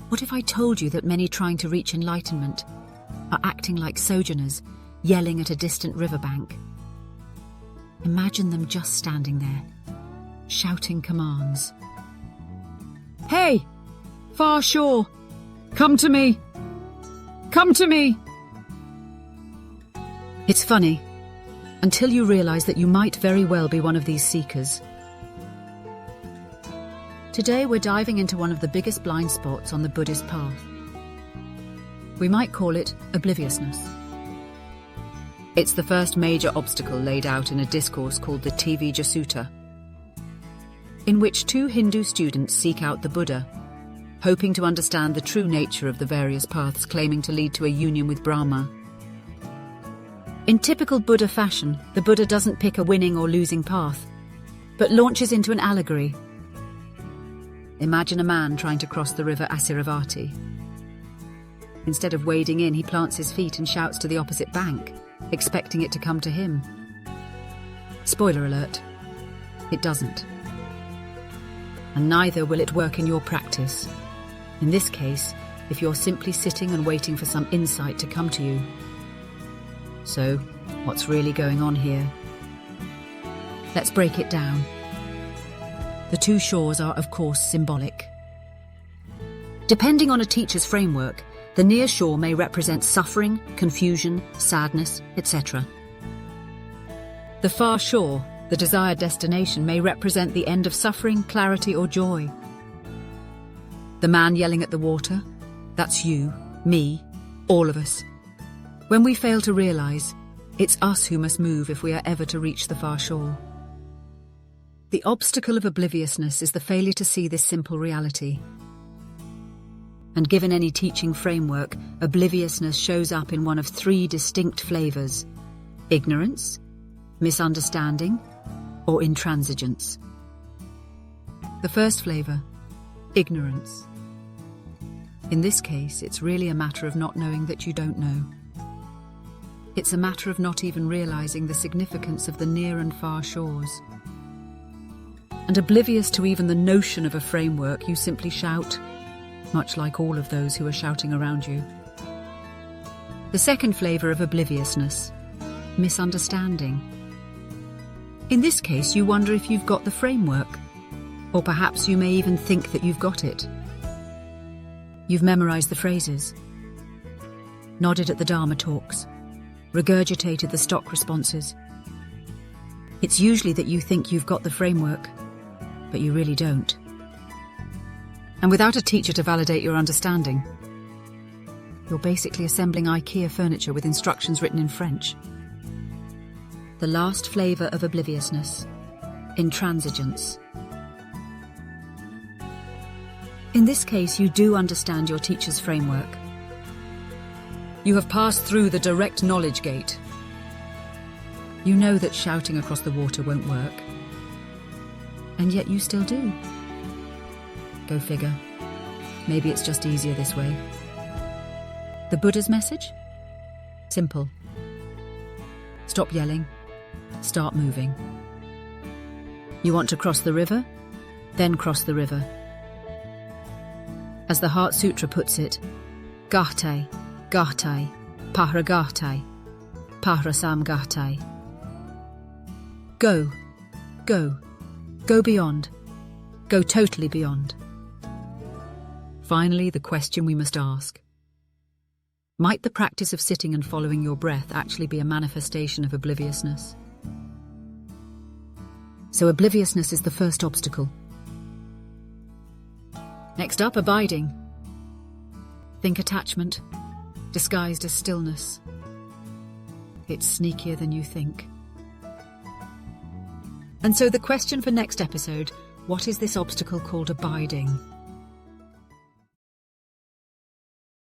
What if I told you that many trying to reach enlightenment are acting like sojourners, yelling at a distant riverbank? Imagine them just standing there, shouting commands. Hey! Far shore! Come to me! Come to me! It's funny, until you realize that you might very well be one of these seekers. Today we're diving into one of the biggest blind spots on the Buddhist path. We might call it obliviousness. It's the first major obstacle laid out in a discourse called the Tevijja Sutta, in which two Hindu students seek out the Buddha, hoping to understand the true nature of the various paths claiming to lead to a union with Brahma. In typical Buddha fashion, the Buddha doesn't pick a winning or losing path, but launches into an allegory. Imagine a man trying to cross the river Asiravati. Instead of wading in, he plants his feet and shouts to the opposite bank, expecting it to come to him. Spoiler alert, it doesn't. And neither will it work in your practice. In this case, if you're simply sitting and waiting for some insight to come to you. So, what's really going on here? Let's break it down. The two shores are, of course, symbolic. Depending on a teacher's framework, the near shore may represent suffering, confusion, sadness, etc. The far shore, the desired destination, may represent the end of suffering, clarity, or joy. The man yelling at the water, that's you, me, all of us. When we fail to realize, it's us who must move if we are ever to reach the far shore. The obstacle of obliviousness is the failure to see this simple reality. And given any teaching framework, obliviousness shows up in one of three distinct flavors: ignorance, misunderstanding, or intransigence. The first flavor, ignorance. In this case, it's really a matter of not knowing that you don't know. It's a matter of not even realizing the significance of the near and far shores. And oblivious to even the notion of a framework, you simply shout, much like all of those who are shouting around you. The second flavor of obliviousness, misunderstanding. In this case, you wonder if you've got the framework, or perhaps you may even think that you've got it. You've memorized the phrases, nodded at the Dharma talks, regurgitated the stock responses. It's usually that you think you've got the framework, but you really don't. And without a teacher to validate your understanding, you're basically assembling IKEA furniture with instructions written in French. The last flavor of obliviousness, intransigence. In this case, you do understand your teacher's framework. You have passed through the direct knowledge gate. You know that shouting across the water won't work. And yet you still do. Go figure. Maybe it's just easier this way. The Buddha's message? Simple. Stop yelling. Start moving. You want to cross the river? Then cross the river. As the Heart Sutra puts it, Gahtai, Gahtai, Pahra Gahtai, Pahra Sam Gahtai. Go, go, go beyond, go totally beyond. Finally, the question we must ask. Might the practice of sitting and following your breath actually be a manifestation of obliviousness? So obliviousness is the first obstacle. Next up, abiding. Think attachment, disguised as stillness. It's sneakier than you think. And so the question for next episode, what is this obstacle called abiding?